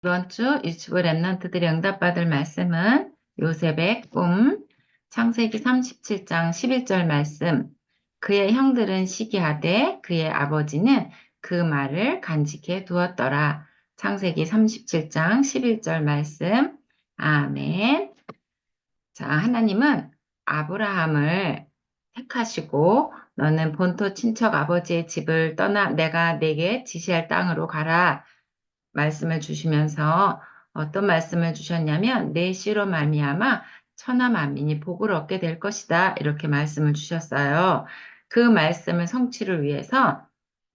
이번 주 유튜브 랩런트들이 응답받을 말씀은 요셉의 꿈, 창세기 37장 11절 말씀. 그의 형들은 시기하되 그의 아버지는 그 말을 간직해 두었더라. 창세기 37장 11절 말씀. 아멘. 자, 하나님은 아브라함을 택하시고 너는 본토 친척 아버지의 집을 떠나 내가 내게 지시할 땅으로 가라. 말씀을 주시면서 어떤 말씀을 주셨냐면 내 씨로 말미암아 천하 만민이 복을 얻게 될 것이다. 이렇게 말씀을 주셨어요. 그 말씀을 성취를 위해서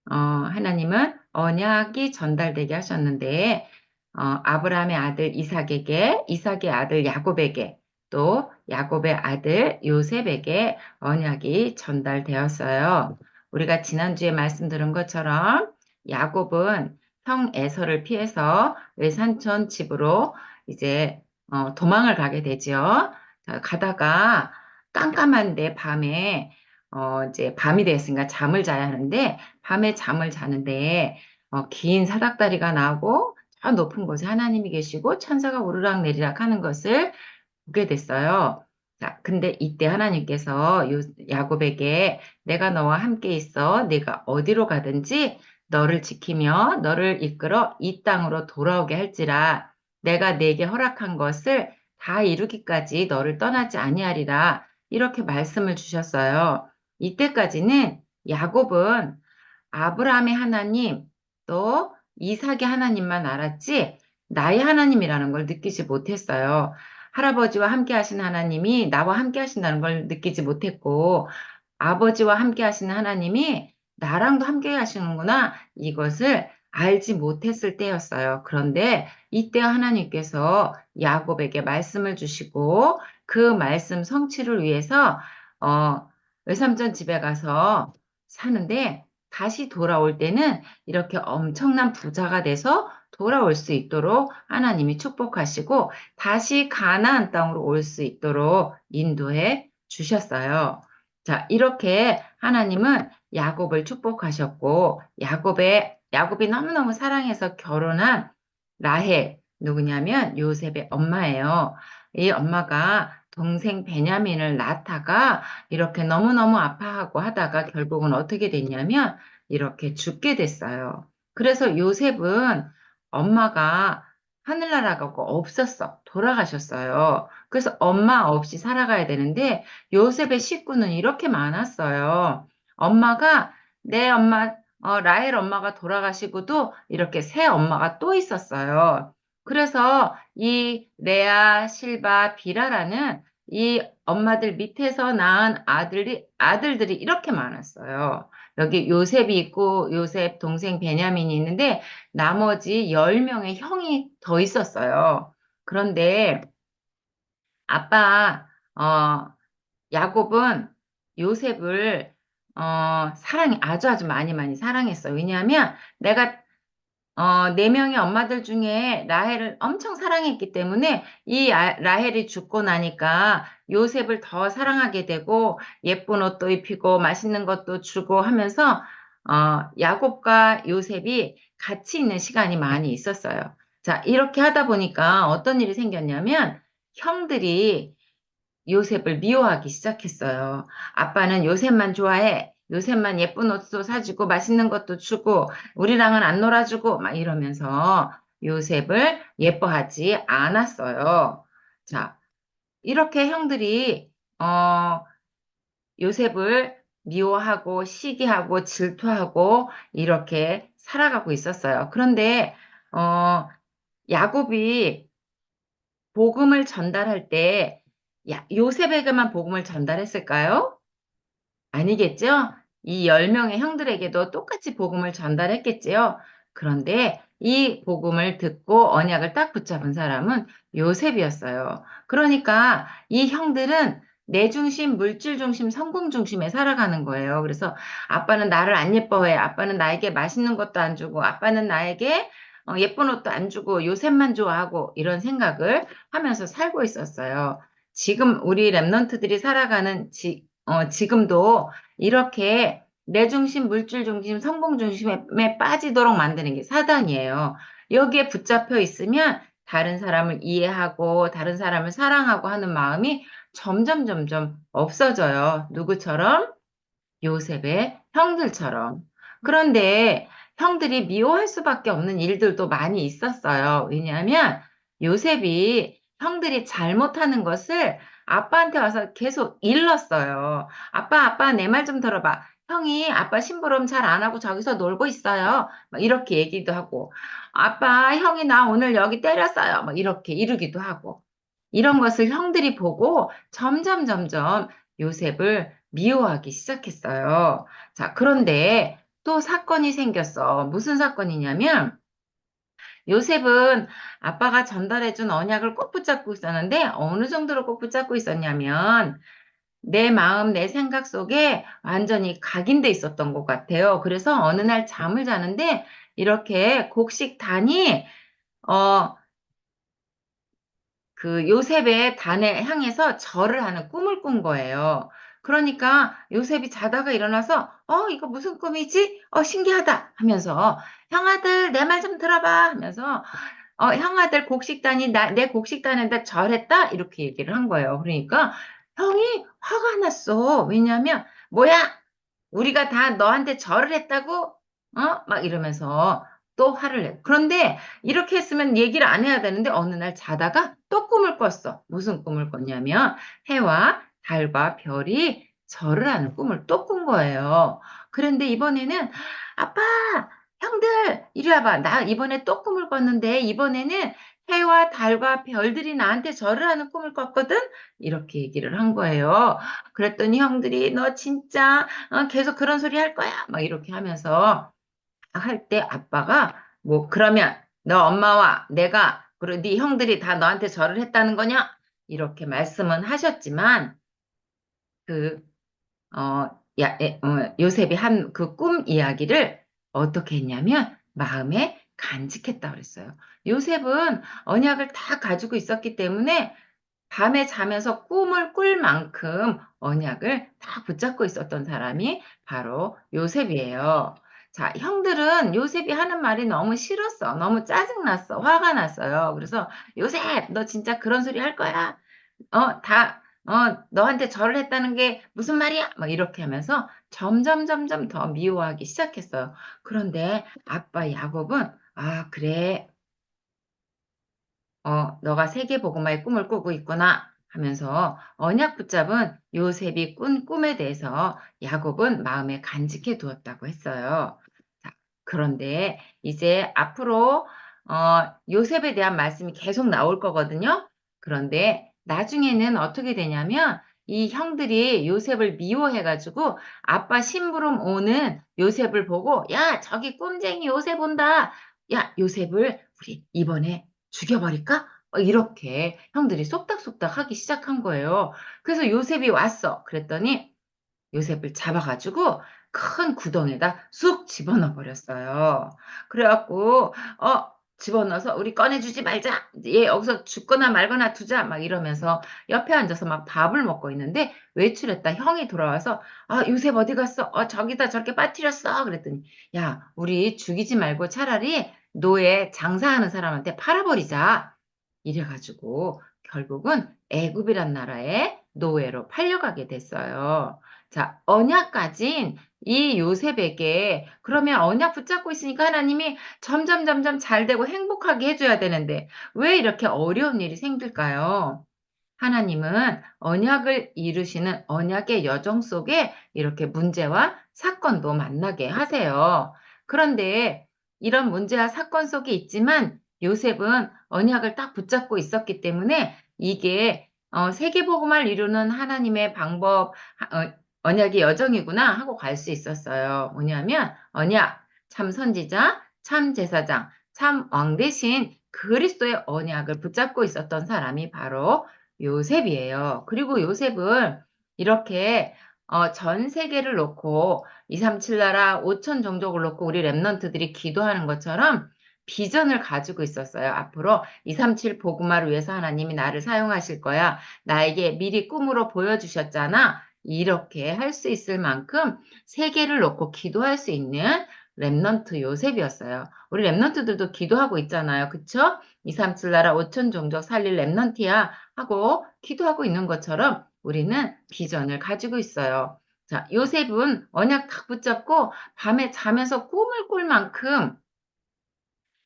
하나님은 언약이 전달되게 하셨는데 아브라함의 아들 이삭에게, 이삭의 아들 야곱에게, 또 야곱의 아들 요셉에게 언약이 전달되었어요. 우리가 지난주에 말씀드린 것처럼 야곱은 형 에서를 피해서 외삼촌 집으로 이제 도망을 가게 되죠. 자, 가다가 깜깜한데 밤에 이제 밤이 됐으니까 잠을 자야 하는데 밤에 잠을 자는데 긴 사닥다리가 나고 저 높은 곳에 하나님이 계시고 천사가 오르락 내리락 하는 것을 보게 됐어요. 자, 근데 이때 하나님께서 야곱에게 내가 너와 함께 있어. 네가 어디로 가든지 너를 지키며 너를 이끌어 이 땅으로 돌아오게 할지라. 내가 네게 허락한 것을 다 이루기까지 너를 떠나지 아니하리라. 이렇게 말씀을 주셨어요. 이때까지는 야곱은 아브라함의 하나님, 또 이삭의 하나님만 알았지, 나의 하나님이라는 걸 느끼지 못했어요. 할아버지와 함께 하신 하나님이 나와 함께 하신다는 걸 느끼지 못했고, 아버지와 함께 하시는 하나님이 나랑도 함께 하시는구나, 이것을 알지 못했을 때였어요. 그런데 이때 하나님께서 야곱에게 말씀을 주시고, 그 말씀 성취를 위해서, 외삼촌 집에 가서 사는데, 다시 돌아올 때는 이렇게 엄청난 부자가 돼서 돌아올 수 있도록 하나님이 축복하시고 다시 가나안 땅으로 올 수 있도록 인도해 주셨어요. 자, 이렇게 하나님은 야곱을 축복하셨고 야곱이 너무너무 사랑해서 결혼한 라헬 누구냐면 요셉의 엄마예요. 이 엄마가 동생 베냐민을 낳다가 이렇게 너무너무 아파하고 하다가 결국은 어떻게 됐냐면 이렇게 죽게 됐어요. 그래서 요셉은 엄마가 하늘나라 가고 없었어. 돌아가셨어요. 그래서 엄마 없이 살아가야 되는데 요셉의 식구는 이렇게 많았어요. 엄마가 내 엄마, 라헬 엄마가 돌아가시고도 이렇게 새 엄마가 또 있었어요. 그래서 이 레아, 실바, 비라라는 이 엄마들 밑에서 낳은 아들들이 이렇게 많았어요. 여기 요셉이 있고 요셉 동생 베냐민이 있는데 나머지 10명의 형이 더 있었어요. 그런데 아빠, 야곱은 요셉을, 아주 아주 많이 많이 사랑했어요. 왜냐하면 내가 네 명의 엄마들 중에 라헬을 엄청 사랑했기 때문에 이 라헬이 죽고 나니까 요셉을 더 사랑하게 되고 예쁜 옷도 입히고 맛있는 것도 주고 하면서 야곱과 요셉이 같이 있는 시간이 많이 있었어요. 자, 이렇게 하다 보니까 어떤 일이 생겼냐면 형들이 요셉을 미워하기 시작했어요. 아빠는 요셉만 좋아해. 요셉만 예쁜 옷도 사주고 맛있는 것도 주고 우리랑은 안 놀아주고 막 이러면서 요셉을 예뻐하지 않았어요. 자, 이렇게 형들이 요셉을 미워하고 시기하고 질투하고 이렇게 살아가고 있었어요. 그런데 어, 야곱이 복음을 전달할 때 요셉에게만 복음을 전달했을까요? 아니겠죠? 이 10명의 형들에게도 똑같이 복음을 전달했겠지요. 그런데 이 복음을 듣고 언약을 딱 붙잡은 사람은 요셉이었어요. 그러니까 이 형들은 내 중심, 물질 중심, 성공 중심에 살아가는 거예요. 그래서 아빠는 나를 안 예뻐해. 아빠는 나에게 맛있는 것도 안 주고, 아빠는 나에게 예쁜 옷도 안 주고, 요셉만 좋아하고, 이런 생각을 하면서 살고 있었어요. 지금 우리 랩런트들이 살아가는 지금도 이렇게 내 중심, 물질 중심, 성공 중심에 빠지도록 만드는 게 사단이에요. 여기에 붙잡혀 있으면 다른 사람을 이해하고 다른 사람을 사랑하고 하는 마음이 점점 없어져요. 누구처럼? 요셉의 형들처럼. 그런데 형들이 미워할 수밖에 없는 일들도 많이 있었어요. 왜냐하면 요셉이 형들이 잘못하는 것을 아빠한테 와서 계속 일렀어요. 아빠, 내 말 좀 들어봐. 형이 아빠 심부름 잘 안 하고 저기서 놀고 있어요. 막 이렇게 얘기도 하고, 아빠, 형이 나 오늘 여기 때렸어요. 막 이렇게 이르기도 하고. 이런 것을 형들이 보고 점점 요셉을 미워하기 시작했어요. 자, 그런데 또 사건이 생겼어. 무슨 사건이냐면, 요셉은 아빠가 전달해준 언약을 꼭 붙잡고 있었는데, 어느 정도로 꼭 붙잡고 있었냐면, 내 마음, 내 생각 속에 완전히 각인돼 있었던 것 같아요. 그래서 어느 날 잠을 자는데, 이렇게 곡식단이, 어, 그 요셉의 단에 향해서 절을 하는 꿈을 꾼 거예요. 그러니까 요셉이 자다가 일어나서 이거 무슨 꿈이지? 신기하다 하면서 형아들 내 말 좀 들어봐 하면서 형아들 곡식단이 내 곡식단에다 절했다 이렇게 얘기를 한 거예요. 그러니까 형이 화가 났어. 왜냐하면 뭐야? 우리가 다 너한테 절을 했다고? 막 이러면서 또 화를 내. 그런데 이렇게 했으면 얘기를 안 해야 되는데 어느 날 자다가 또 꿈을 꿨어. 무슨 꿈을 꿨냐면 해와 달과 별이 절을 하는 꿈을 또 꾼 거예요. 그런데 이번에는 아빠, 형들, 이리 와봐. 나 이번에 또 꿈을 꿨는데 이번에는 해와 달과 별들이 나한테 절을 하는 꿈을 꿨거든? 이렇게 얘기를 한 거예요. 그랬더니 형들이 너 진짜 계속 그런 소리 할 거야. 막 이렇게 하면서 할 때 아빠가 뭐 그러면 너 엄마와 내가 그리고 네 형들이 다 너한테 절을 했다는 거냐? 이렇게 말씀은 하셨지만 그 요셉이 한 그 꿈 이야기를 어떻게 했냐면 마음에 간직했다 그랬어요. 요셉은 언약을 다 가지고 있었기 때문에 밤에 자면서 꿈을 꿀 만큼 언약을 다 붙잡고 있었던 사람이 바로 요셉이에요. 자, 형들은 요셉이 하는 말이 너무 싫었어. 너무 짜증났어. 화가 났어요. 그래서 요셉, 너 진짜 그런 소리 할 거야? 너한테 절을 했다는 게 무슨 말이야? 막 이렇게 하면서 점점 더 미워하기 시작했어요. 그런데 아빠 야곱은, 아, 그래. 너가 세계복음화의 꿈을 꾸고 있구나 하면서 언약 붙잡은 요셉이 꾼 꿈에 대해서 야곱은 마음에 간직해 두었다고 했어요. 자, 그런데 이제 앞으로 요셉에 대한 말씀이 계속 나올 거거든요. 그런데 나중에는 어떻게 되냐면 이 형들이 요셉을 미워해가지고 아빠 심부름 오는 요셉을 보고 야, 저기 꼼쟁이 요셉 온다. 야, 요셉을 우리 이번에 죽여버릴까? 이렇게 형들이 쏙닥쏙닥 하기 시작한 거예요. 그래서 요셉이 왔어. 그랬더니 요셉을 잡아가지고 큰 구덩이에다 쑥 집어넣어 버렸어요. 그래갖고, 집어넣어서 우리 꺼내주지 말자. 얘 여기서 죽거나 말거나 두자. 막 이러면서 옆에 앉아서 막 밥을 먹고 있는데 외출했다 형이 돌아와서, 요셉 어디 갔어? 저기다 저렇게 빠뜨렸어. 그랬더니, 야, 우리 죽이지 말고 차라리 노예 장사하는 사람한테 팔아버리자. 이래가지고 결국은 애굽이란 나라에 노예로 팔려가게 됐어요. 자, 언약 가진 이 요셉에게 그러면 언약 붙잡고 있으니까 하나님이 점점 잘 되고 행복하게 해줘야 되는데 왜 이렇게 어려운 일이 생길까요? 하나님은 언약을 이루시는 언약의 여정 속에 이렇게 문제와 사건도 만나게 하세요. 그런데 이런 문제와 사건 속에 있지만 요셉은 언약을 딱 붙잡고 있었기 때문에 이게 세계복음을 이루는 하나님의 방법, 언약의 여정이구나 하고 갈 수 있었어요. 뭐냐면 언약, 참 선지자, 참 제사장, 참 왕 대신 그리스도의 언약을 붙잡고 있었던 사람이 바로 요셉이에요. 그리고 요셉은 이렇게 전 세계를 놓고 237 나라 5천 종족을 놓고 우리 랩런트들이 기도하는 것처럼 비전을 가지고 있었어요. 앞으로 237 복음화를 위해서 하나님이 나를 사용하실 거야. 나에게 미리 꿈으로 보여주셨잖아. 이렇게 할 수 있을 만큼 세계를 놓고 기도할 수 있는 렘넌트 요셉이었어요. 우리 렘넌트들도 기도하고 있잖아요. 그쵸? 237 나라 5천 종족 살릴 렘넌트야 하고 기도하고 있는 것처럼 우리는 비전을 가지고 있어요. 자, 요셉은 언약 딱 붙잡고 밤에 자면서 꿈을 꿀 만큼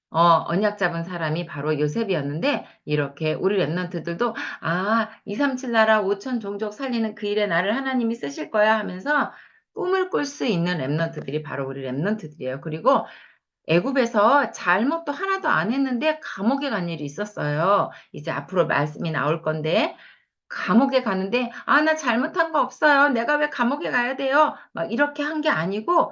언약 잡은 사람이 바로 요셉이었는데 이렇게 우리 랩런트들도 237 나라 5천 종족 살리는 그 일에 나를 하나님이 쓰실 거야 하면서 꿈을 꿀 수 있는 랩런트들이 바로 우리 랩런트들이에요. 그리고 애굽에서 잘못도 하나도 안 했는데 감옥에 간 일이 있었어요. 이제 앞으로 말씀이 나올 건데 감옥에 가는데 나 잘못한 거 없어요. 내가 왜 감옥에 가야 돼요? 막 이렇게 한 게 아니고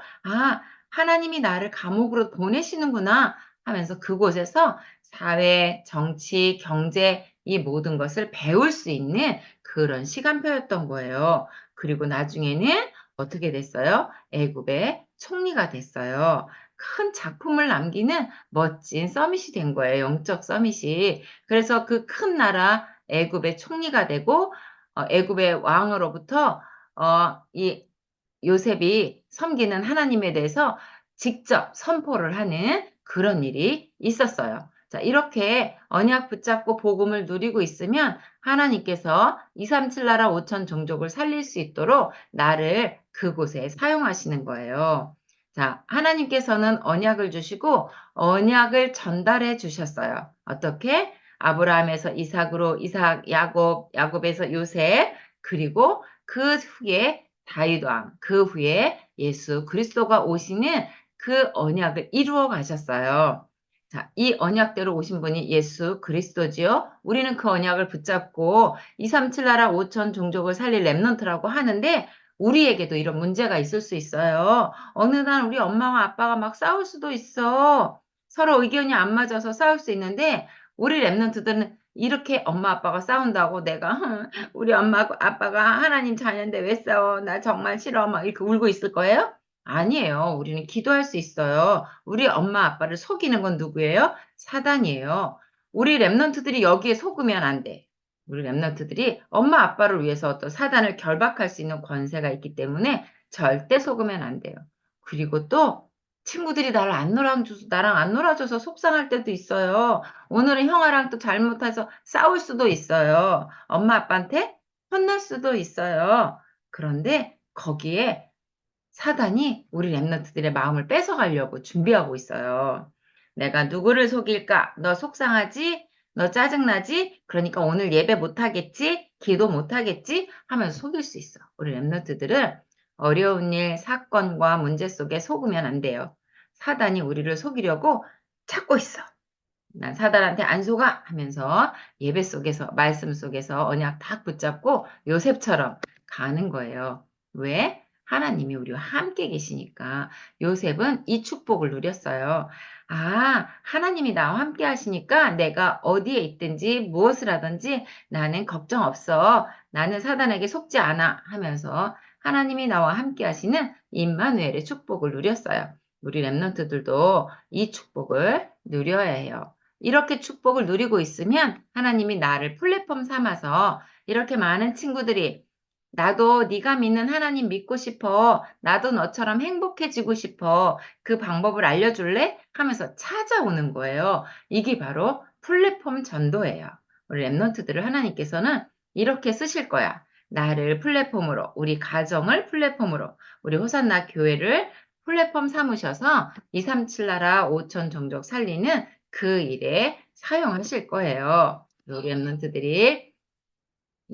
하나님이 나를 감옥으로 보내시는구나 하면서 그곳에서 사회, 정치, 경제 이 모든 것을 배울 수 있는 그런 시간표였던 거예요. 그리고 나중에는 어떻게 됐어요? 애굽의 총리가 됐어요. 큰 작품을 남기는 멋진 서밋이 된 거예요. 영적 서밋이. 그래서 그 큰 나라 애굽의 총리가 되고 애굽의 왕으로부터 이 요셉이 섬기는 하나님에 대해서 직접 선포를 하는 그런 일이 있었어요. 자, 이렇게 언약 붙잡고 복음을 누리고 있으면 하나님께서 237 나라 5천 종족을 살릴 수 있도록 나를 그곳에 사용하시는 거예요. 자, 하나님께서는 언약을 주시고 언약을 전달해 주셨어요. 어떻게? 아브라함에서 이삭으로 이삭, 야곱에서 요셉, 그리고 그 후에 다윗 왕, 그 후에 예수 그리스도가 오시는 그 언약을 이루어 가셨어요. 자, 이 언약대로 오신 분이 예수 그리스도지요. 우리는 그 언약을 붙잡고 237 나라 5천 종족을 살릴 렘넌트라고 하는데 우리에게도 이런 문제가 있을 수 있어요. 어느 날 우리 엄마와 아빠가 막 싸울 수도 있어. 서로 의견이 안 맞아서 싸울 수 있는데 우리 렘넌트들은 이렇게 엄마 아빠가 싸운다고 내가 우리 엄마 아빠가 하나님 자녀인데 왜 싸워? 나 정말 싫어. 막 이렇게 울고 있을 거예요? 아니에요. 우리는 기도할 수 있어요. 우리 엄마 아빠를 속이는 건 누구예요? 사단이에요. 우리 렘넌트들이 여기에 속으면 안 돼. 우리 렘넌트들이 엄마 아빠를 위해서 어떤 사단을 결박할 수 있는 권세가 있기 때문에 절대 속으면 안 돼요. 그리고 또 친구들이 나랑 안 놀아줘서 속상할 때도 있어요. 오늘은 형아랑 또 잘못해서 싸울 수도 있어요. 엄마 아빠한테 혼날 수도 있어요. 그런데 거기에 사단이 우리 랩런트들의 마음을 뺏어가려고 준비하고 있어요. 내가 누구를 속일까? 너 속상하지? 너 짜증나지? 그러니까 오늘 예배 못하겠지? 기도 못하겠지? 하면서 속일 수 있어. 우리 랩런트들은 어려운 일, 사건과 문제 속에 속으면 안 돼요. 사단이 우리를 속이려고 찾고 있어. 난 사단한테 안 속아 하면서 예배 속에서 말씀 속에서 언약 딱 붙잡고 요셉처럼 가는 거예요. 왜? 하나님이 우리와 함께 계시니까 요셉은 이 축복을 누렸어요. 하나님이 나와 함께 하시니까 내가 어디에 있든지 무엇을 하든지 나는 걱정 없어. 나는 사단에게 속지 않아 하면서 하나님이 나와 함께 하시는 임마누엘의 축복을 누렸어요. 우리 랩런트들도 이 축복을 누려야 해요. 이렇게 축복을 누리고 있으면 하나님이 나를 플랫폼 삼아서 이렇게 많은 친구들이 나도 네가 믿는 하나님 믿고 싶어. 나도 너처럼 행복해지고 싶어. 그 방법을 알려줄래? 하면서 찾아오는 거예요. 이게 바로 플랫폼 전도예요. 우리 랩런트들을 하나님께서는 이렇게 쓰실 거야. 나를 플랫폼으로, 우리 가정을 플랫폼으로, 우리 호산나 교회를 플랫폼 삼으셔서 237 나라 5천 종족 살리는 그 일에 사용하실 거예요. 우리 랩런트들이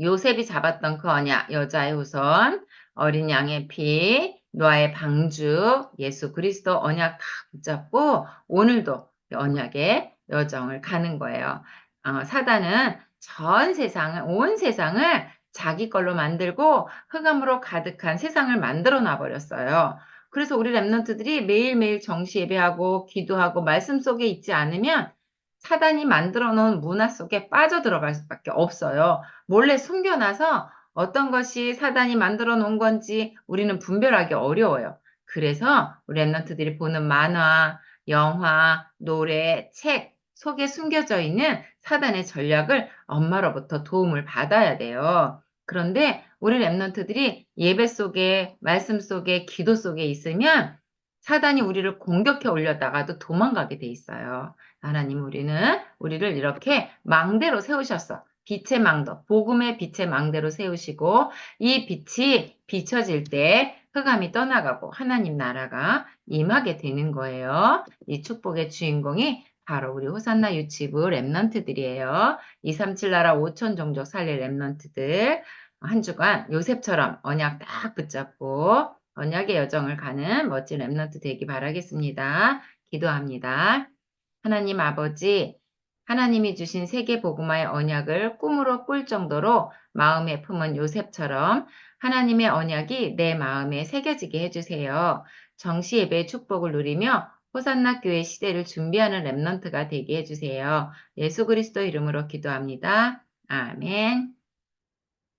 요셉이 잡았던 그 언약, 여자의 후손, 어린 양의 피, 노아의 방주, 예수 그리스도 언약 다 붙잡고 오늘도 언약의 여정을 가는 거예요. 사단은 전 세상을, 온 세상을 자기 걸로 만들고 흑암으로 가득한 세상을 만들어 놔버렸어요. 그래서 우리 랩런트들이 매일매일 정시 예배하고 기도하고 말씀 속에 있지 않으면 사단이 만들어 놓은 문화 속에 빠져들어갈 수밖에 없어요. 몰래 숨겨놔서 어떤 것이 사단이 만들어 놓은 건지 우리는 분별하기 어려워요. 그래서 우리 랩런트들이 보는 만화, 영화, 노래, 책 속에 숨겨져 있는 사단의 전략을 엄마로부터 도움을 받아야 돼요. 그런데 우리 랩런트들이 예배 속에, 말씀 속에, 기도 속에 있으면 사단이 우리를 공격해 올렸다가도 도망가게 돼 있어요. 하나님 우리를 이렇게 망대로 세우셨어. 빛의 망대, 복음의 빛의 망대로 세우시고 이 빛이 비춰질 때 흑암이 떠나가고 하나님 나라가 임하게 되는 거예요. 이 축복의 주인공이 바로 우리 호산나 유치부 랩넌트들이에요. 237 나라 5천 종족 살릴 랩넌트들. 한 주간 요셉처럼 언약 딱 붙잡고 언약의 여정을 가는 멋진 랩넌트 되기 바라겠습니다. 기도합니다. 하나님 아버지, 하나님이 주신 세계 복음화의 언약을 꿈으로 꿀 정도로 마음에 품은 요셉처럼 하나님의 언약이 내 마음에 새겨지게 해주세요. 정시 예배의 축복을 누리며 호산나 교회 시대를 준비하는 랩넌트가 되게 해주세요. 예수 그리스도 이름으로 기도합니다. 아멘.